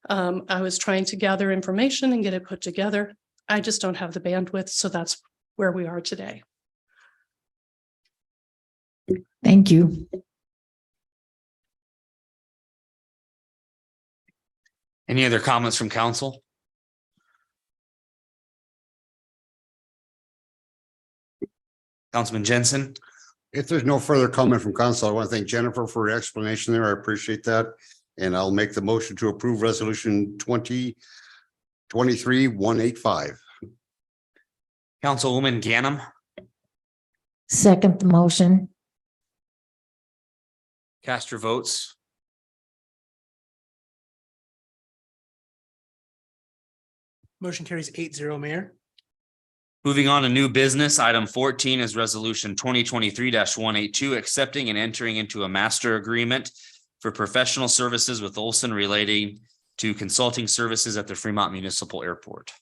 Speaker 14: I was trying to gather information and get it put together. I just don't have the bandwidth, so that's where we are today.
Speaker 15: Thank you.
Speaker 1: Any other comments from council? Councilman Jensen?
Speaker 13: If there's no further comment from council, I want to thank Jennifer for her explanation there. I appreciate that. And I'll make the motion to approve resolution 2023-185.
Speaker 1: Councilwoman Ganem?
Speaker 15: Second the motion.
Speaker 1: Cast your votes.
Speaker 11: Motion carries 8-0, Mayor.
Speaker 1: Moving on to new business, item 14 is resolution 2023-182, accepting and entering into a master agreement for professional services with Olson relating to consulting services at the Fremont Municipal Airport.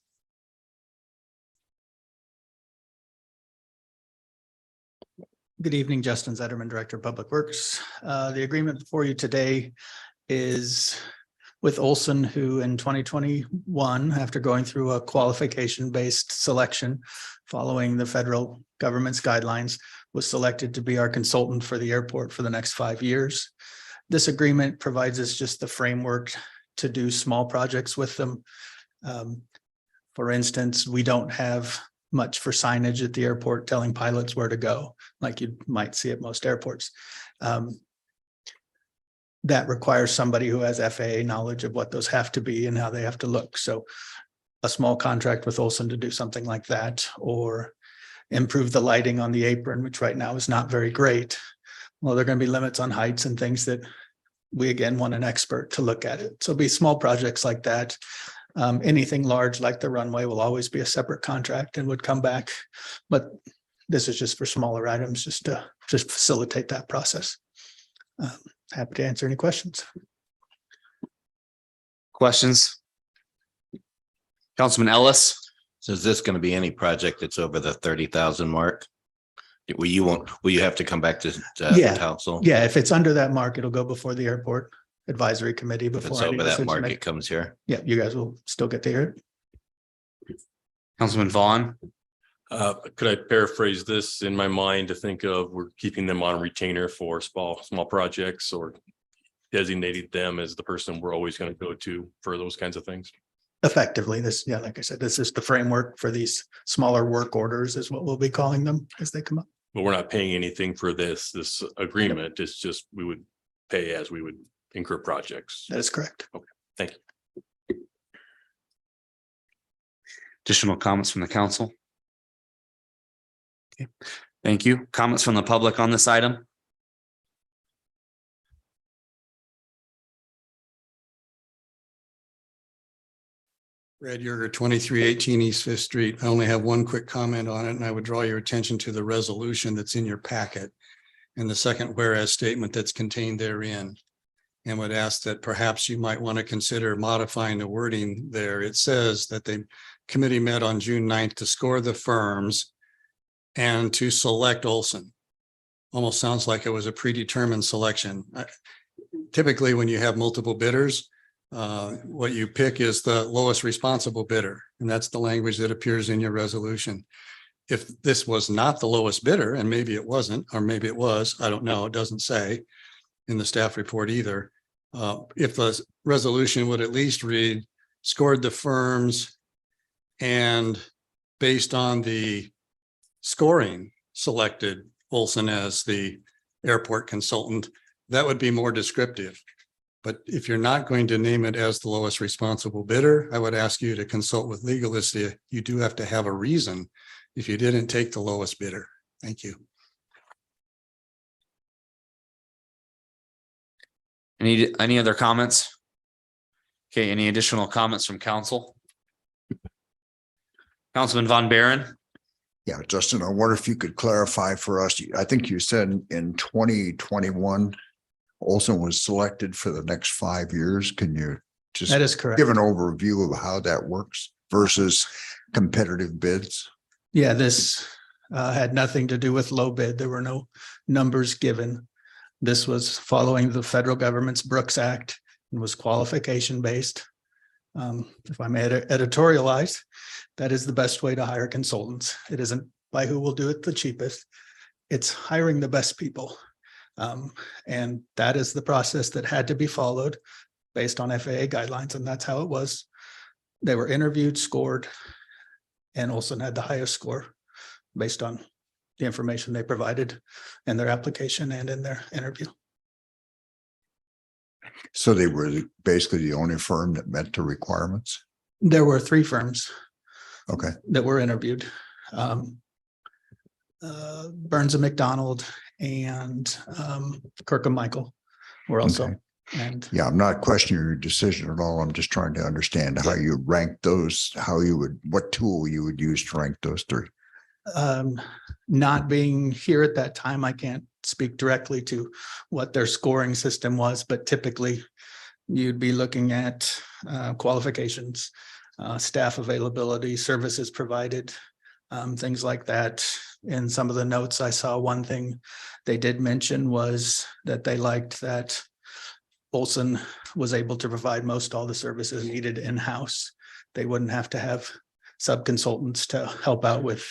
Speaker 16: Good evening, Justin Zetterman, Director of Public Works. The agreement before you today is with Olson, who in 2021, after going through a qualification-based selection following the federal government's guidelines, was selected to be our consultant for the airport for the next 5 years. This agreement provides us just the framework to do small projects with them. For instance, we don't have much for signage at the airport telling pilots where to go, like you might see at most airports. That requires somebody who has FAA knowledge of what those have to be and how they have to look. So a small contract with Olson to do something like that, or improve the lighting on the apron, which right now is not very great. Well, there are going to be limits on heights and things that we again want an expert to look at it. So it'll be small projects like that. Anything large like the runway will always be a separate contract and would come back. But this is just for smaller items, just to facilitate that process. Happy to answer any questions.
Speaker 1: Questions? Councilman Ellis?
Speaker 17: So is this going to be any project that's over the 30,000 mark? Will you have to come back to
Speaker 16: Yeah.
Speaker 17: council?
Speaker 16: Yeah, if it's under that mark, it'll go before the airport advisory committee
Speaker 17: If
Speaker 16: before.
Speaker 17: it's
Speaker 16: any
Speaker 17: over that
Speaker 16: decision
Speaker 17: mark,
Speaker 16: make-
Speaker 17: it comes here.
Speaker 16: Yeah, you guys will still get to hear it.
Speaker 1: Councilman Vaughn?
Speaker 12: Could I paraphrase this in my mind to think of, we're keeping them on retainer for small projects, or designating them as the person we're always going to go to for those kinds of things?
Speaker 16: Effectively, this, yeah, like I said, this is the framework for these smaller work orders is what we'll be calling them as they come up.
Speaker 12: But we're not paying anything for this agreement. It's just, we would pay as we would incur projects.
Speaker 16: That is correct.
Speaker 12: Okay, thank you.
Speaker 1: Additional comments from the council? Okay, thank you. Comments from the public on this item?
Speaker 10: Brad Yerger, 2318 East Fifth Street. I only have one quick comment on it, and I would draw your attention to the resolution that's in your packet and the second whereas statement that's contained therein, and would ask that perhaps you might want to consider modifying the wording there. It says that the committee met on June 9th to score the firms and to select Olson. Almost sounds like it was a predetermined selection. Typically, when you have multiple bidders, what you pick is the lowest responsible bidder, and that's the language that appears in your resolution. If this was not the lowest bidder, and maybe it wasn't, or maybe it was, I don't know, it doesn't say in the staff report either. If the resolution would at least read, scored the firms and based on the scoring, selected Olson as the airport consultant, that would be more descriptive. But if you're not going to name it as the lowest responsible bidder, I would ask you to consult with legalists. You do have to have a reason if you didn't take the lowest bidder. Thank you.
Speaker 1: Any other comments? Okay, any additional comments from council? Councilman Von Baron?
Speaker 18: Yeah, Justin, I wonder if you could clarify for us. I think you said in 2021, Olson was selected for the next 5 years. Can you just
Speaker 16: That is correct.
Speaker 18: give an overview of how that works versus competitive bids?
Speaker 16: Yeah, this had nothing to do with low bid. There were no numbers given. This was following the federal government's Brooks Act and was qualification based. If I may editorialize, that is the best way to hire consultants. It isn't by who will do it the cheapest. It's hiring the best people. And that is the process that had to be followed based on FAA guidelines, and that's how it was. They were interviewed, scored, and Olson had the highest score based on the information they provided in their application and in their interview.
Speaker 18: So they were basically the only firm that met the requirements?
Speaker 16: There were 3 firms
Speaker 18: Okay.
Speaker 16: that were interviewed. Burns and McDonald and Kirkham Michael were also.
Speaker 18: Okay.
Speaker 16: And
Speaker 18: Yeah, I'm not questioning your decision at all. I'm just trying to understand how you rank those, what tool you would use to rank those 3.
Speaker 16: not being here at that time, I can't speak directly to what their scoring system was, but typically you'd be looking at qualifications, staff availability, services provided, things like that. In some of the notes, I saw one thing they did mention was that they liked that Olson was able to provide most all the services needed in-house. They wouldn't have to have sub-consultants to help out with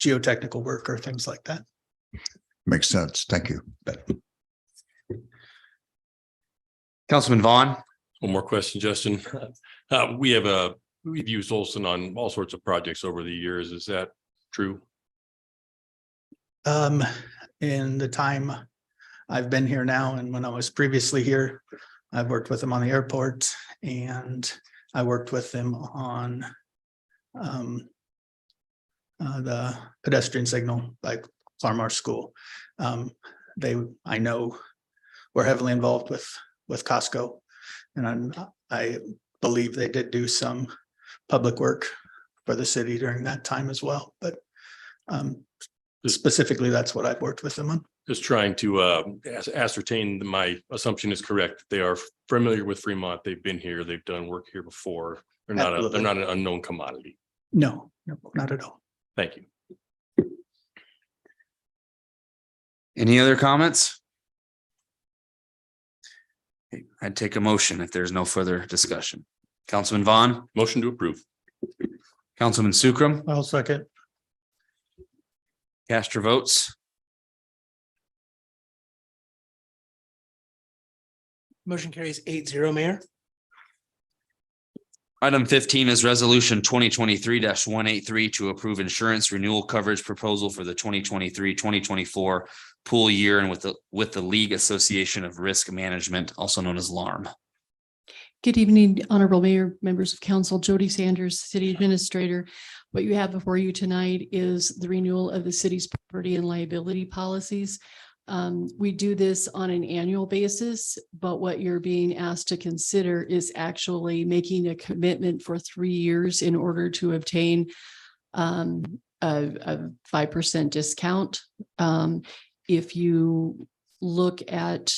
Speaker 16: geotechnical work or things like that.
Speaker 18: Makes sense. Thank you.
Speaker 1: Councilman Vaughn?
Speaker 12: One more question, Justin. We've used Olson on all sorts of projects over the years. Is that true?
Speaker 16: In the time I've been here now, and when I was previously here, I've worked with them on the airport, and I worked with them on the pedestrian signal by Claremore School. I know were heavily involved with Costco, and I believe they did do some public work for the city during that time as well, but specifically, that's what I've worked with them on.
Speaker 12: Just trying to ascertain my assumption is correct. They are familiar with Fremont. They've been here. They've done work here before. They're not an unknown commodity.
Speaker 16: No, not at all.
Speaker 12: Thank you.
Speaker 1: Any other comments? Okay, I'd take a motion if there's no further discussion. Councilman Vaughn?
Speaker 12: Motion to approve.
Speaker 1: Councilman Sukram?
Speaker 6: I'll second.
Speaker 1: Cast your votes.
Speaker 11: Motion carries 8-0, Mayor.
Speaker 1: Item 15 is resolution 2023-183 to approve insurance renewal coverage proposal for the 2023-2024 pool year and with the League Association of Risk Management, also known as LARM.
Speaker 14: Good evening, Honorable Mayor, members of council, Jody Sanders, City Administrator. What you have before you tonight is the renewal of the city's property and liability policies. We do this on an annual basis, but what you're being asked to consider is actually making a commitment for 3 years in order to obtain a 5% discount. If you look at,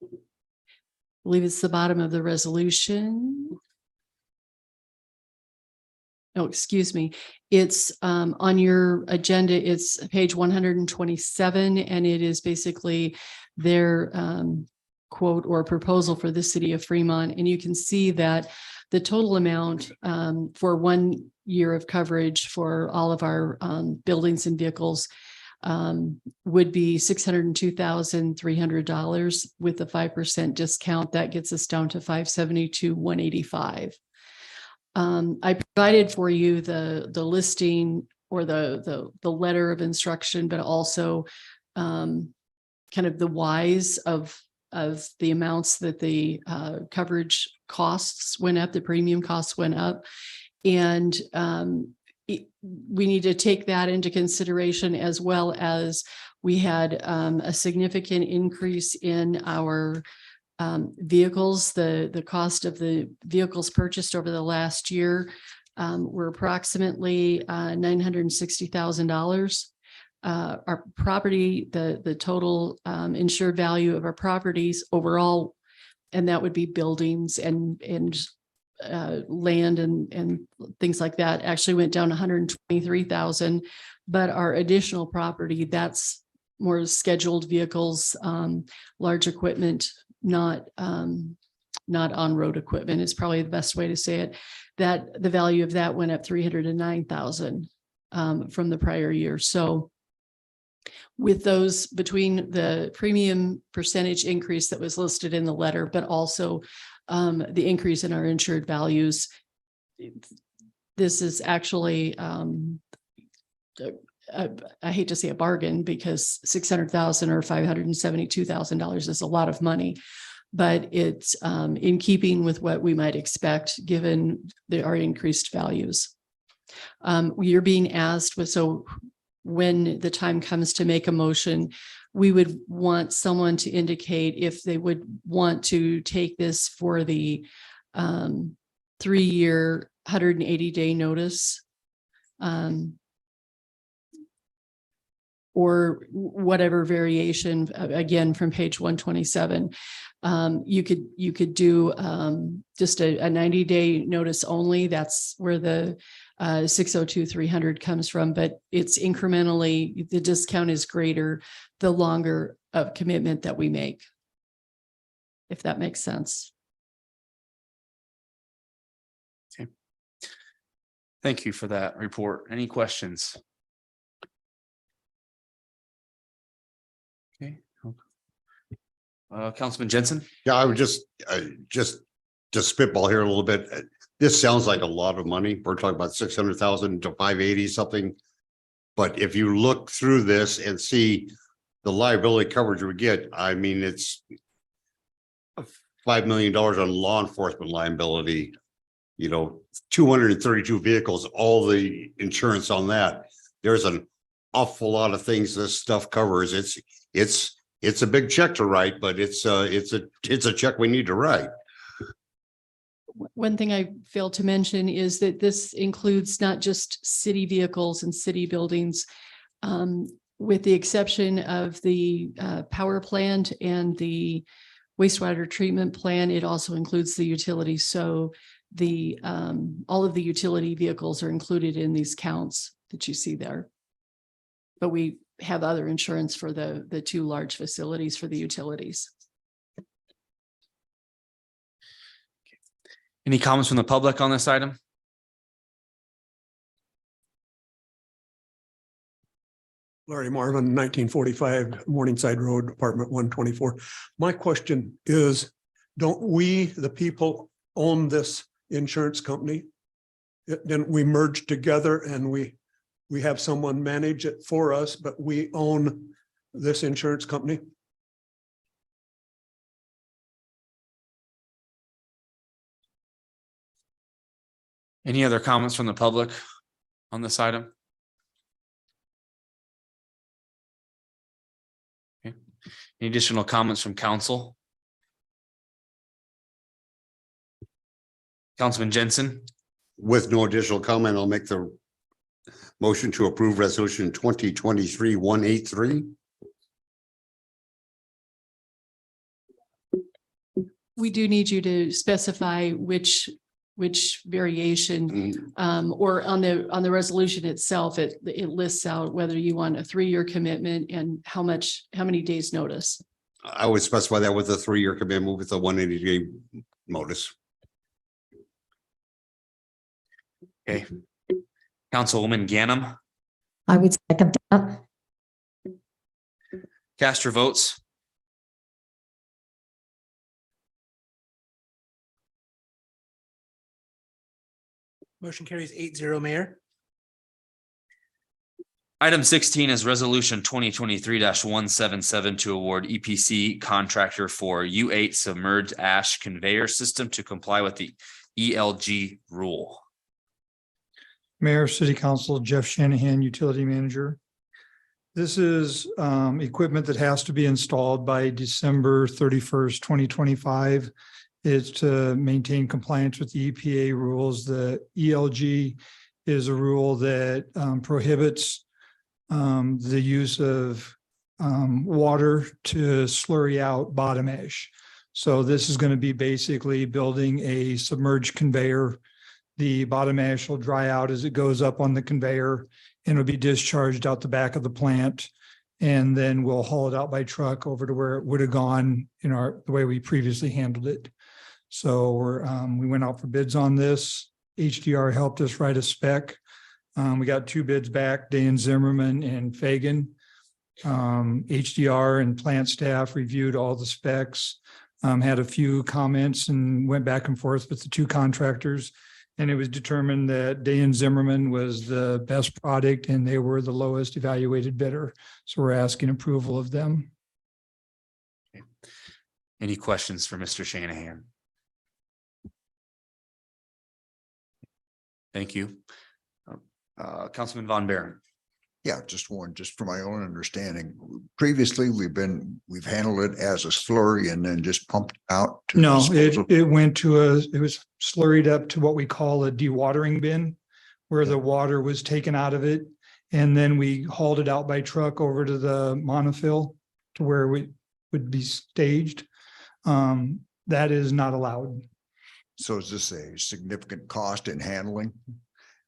Speaker 14: I believe it's the bottom of the resolution. No, excuse me. It's on your agenda. It's page 127, and it is basically their quote or proposal for the city of Fremont. And you can see that the total amount for 1 year of coverage for all of our buildings and vehicles would be $602,300 with a 5% discount. That gets us down to $572,185. I provided for you the listing or the letter of instruction, but also kind of the whys of the amounts that the coverage costs went up, the premium costs went up. And we need to take that into consideration, as well as we had a significant increase in our vehicles. The cost of the vehicles purchased over the last year were approximately $960,000. Our property, the total insured value of our properties overall, and that would be buildings and land and things like that, actually went down 123,000. But our additional property, that's more scheduled vehicles, large equipment, not on-road equipment is probably the best way to say it, that the value of that went up 309,000 from the prior year. So with those, between the premium percentage increase that was listed in the letter, but also the increase in our insured values, this is actually, I hate to say a bargain, because $600,000 or $572,000 is a lot of money, but it's in keeping with what we might expect given our increased values. You're being asked, so when the time comes to make a motion, we would want someone to indicate if they would want to take this for the 3-year, 180-day notice, or whatever variation, again, from page 127. You could do just a 90-day notice only. That's where the 602,300 comes from, but it's incrementally, the discount is greater the longer of commitment that we make, if that makes sense.
Speaker 1: Okay. Thank you for that report. Any questions? Okay. Councilman Jensen?
Speaker 13: Yeah, I would just spitball here a little bit. This sounds like a lot of money. We're talking about 600,000 to 580 something. But if you look through this and see the liability coverage we get, I mean, it's $5 million on law enforcement liability, 232 vehicles, all the insurance on that. There's an awful lot of things this stuff covers. It's a big check to write, but it's a check we need to write.
Speaker 14: One thing I failed to mention is that this includes not just city vehicles and city buildings, with the exception of the power plant and the wastewater treatment plant. It also includes the utilities. So the all of the utility vehicles are included in these counts that you see there. But we have other insurance for the 2 large facilities for the utilities.
Speaker 1: Any comments from the public on this item?
Speaker 8: Larry Marvin, 1945 Morningside Road, apartment 124. My question is, don't we, the people, own this insurance company? Didn't we merge together and we have someone manage it for us, but we own this insurance company?
Speaker 1: Any other comments from the public on this item? Okay. Any additional comments from council? Councilman Jensen?
Speaker 13: With no additional comment, I'll make the motion to approve resolution 2023-183.
Speaker 14: We do need you to specify which variation, or on the resolution itself, it lists out whether you want a 3-year commitment and how many days notice.
Speaker 13: I would specify that with a 3-year commitment with a 180-day notice.
Speaker 1: Okay. Councilwoman Ganem,
Speaker 15: I would second that.
Speaker 1: cast your votes.
Speaker 11: Motion carries 8-0, Mayor.
Speaker 1: Item 16 is resolution 2023-177 to award EPC contractor for U8 submerged ash conveyor system to comply with the ELG rule.
Speaker 19: Mayor, City Council, Jeff Shanahan, Utility Manager. This is equipment that has to be installed by December 31st, 2025. It's to maintain compliance with the EPA rules. The ELG is a rule that prohibits the use of water to slurry out bottom ash. So this is going to be basically building a submerged conveyor. The bottom ash will dry out as it goes up on the conveyor and it'll be discharged out the back of the plant. And then we'll haul it out by truck over to where it would have gone in the way we previously handled it. So we went out for bids on this. HDR helped us write a spec. We got 2 bids back, Dan Zimmerman and Fagan. HDR and plant staff reviewed all the specs, had a few comments and went back and forth with the 2 contractors. And it was determined that Dan Zimmerman was the best product and they were the lowest evaluated bidder. So we're asking approval of them.
Speaker 1: Any questions for Mr. Shanahan? Thank you. Councilman Von Baron.
Speaker 18: Yeah, just one, just for my own understanding. Previously, we've handled it as a slurry and then just pumped out. to
Speaker 19: No,
Speaker 18: disposal.
Speaker 19: it was slurried up to what we call a dewatering bin, where the water was taken out of it. And then we hauled it out by truck over to the monofill to where we would be staged. That is not allowed.
Speaker 18: So is this a significant cost in handling?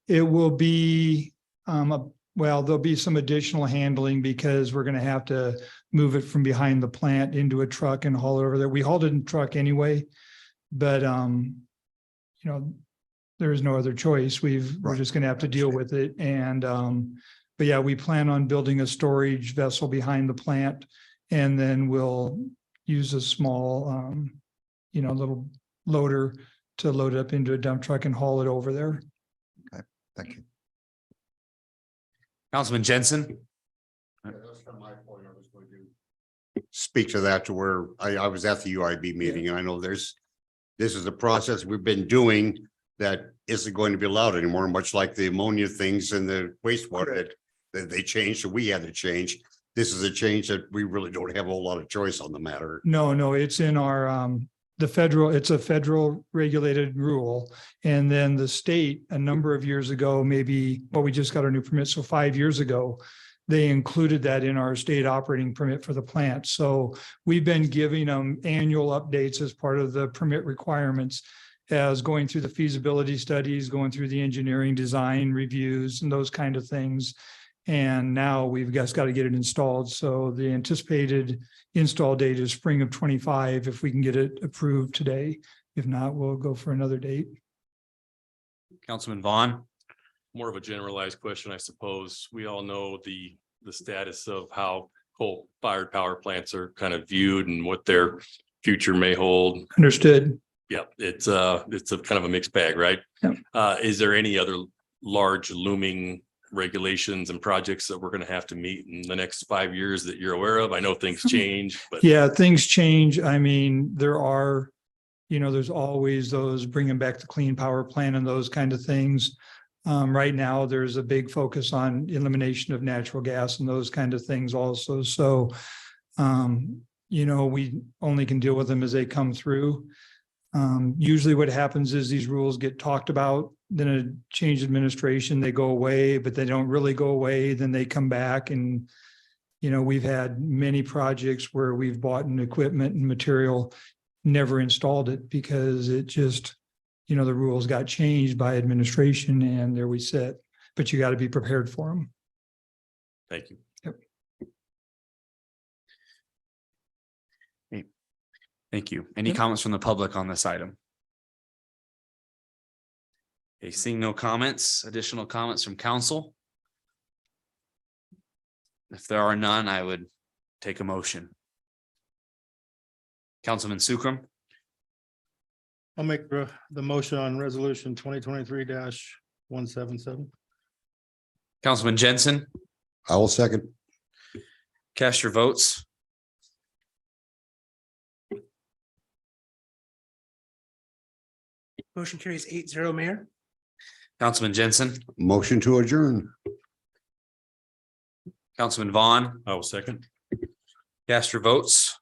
Speaker 19: It will be, well, there'll be some additional handling because we're going to have to move it from behind the plant into a truck and haul it over there. We hauled it in truck anyway, but there is no other choice. We're just going to have to deal with it. And but yeah, we plan on building a storage vessel behind the plant, and then we'll use a small, little loader to load it up into a dump truck and haul it over there.
Speaker 18: Okay, thank you.
Speaker 1: Councilman Jensen.
Speaker 13: Speak to that to where I was at the UIB meeting and I know this is a process we've been doing that isn't going to be allowed anymore, much like the ammonia things and the wastewater that they changed, so we had to change. This is a change that we really don't have a whole lot of choice on the matter.
Speaker 19: No, it's in our, it's a federal regulated rule. And then the state, a number of years ago, we just got our new permit. So 5 years ago, they included that in our state operating permit for the plant. So we've been giving them annual updates as part of the permit requirements, as going through the feasibility studies, going through the engineering design reviews and those kind of things. And now we've just got to get it installed. So the anticipated install date is spring of 25, if we can get it approved today. If not, we'll go for another date.
Speaker 1: Councilman Vaughn.
Speaker 12: More of a generalized question, I suppose. We all know the status of how coal-fired power plants are kind of viewed and what their future may hold.
Speaker 19: Understood.
Speaker 12: Yeah, it's a kind of a mixed bag, right?
Speaker 19: Yeah.
Speaker 12: Is there any other large looming regulations and projects that we're going to have to meet in the next 5 years that you're aware of? I know things change, but
Speaker 19: Yeah, things change. I mean, there are, there's always those bringing back the clean power plan and those kind of things. Right now, there's a big focus on elimination of natural gas and those kind of things also. So, we only can deal with them as they come through. Usually what happens is these rules get talked about, then a change administration, they go away, but they don't really go away. Then they come back and, we've had many projects where we've bought an equipment and material, never installed it because it just, the rules got changed by administration and there we sit, but you got to be prepared for them.
Speaker 12: thank you.
Speaker 19: Yep.
Speaker 1: Thank you. Any comments from the public on this item? Okay, seeing no comments, additional comments from council? If there are none, I would take a motion. Councilman Sukram,
Speaker 11: I'll make the motion on resolution 2023-177.
Speaker 1: Councilman Jensen,
Speaker 13: I will second.
Speaker 1: cast your votes.
Speaker 11: Motion carries 8-0, Mayor.
Speaker 1: Councilman Jensen,
Speaker 13: Motion to adjourn.
Speaker 1: Councilman Vaughn,
Speaker 12: I will second.
Speaker 1: cast your votes.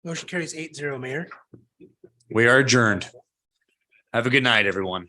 Speaker 11: Motion carries 8-0, Mayor.
Speaker 1: We are adjourned. Have a good night, everyone.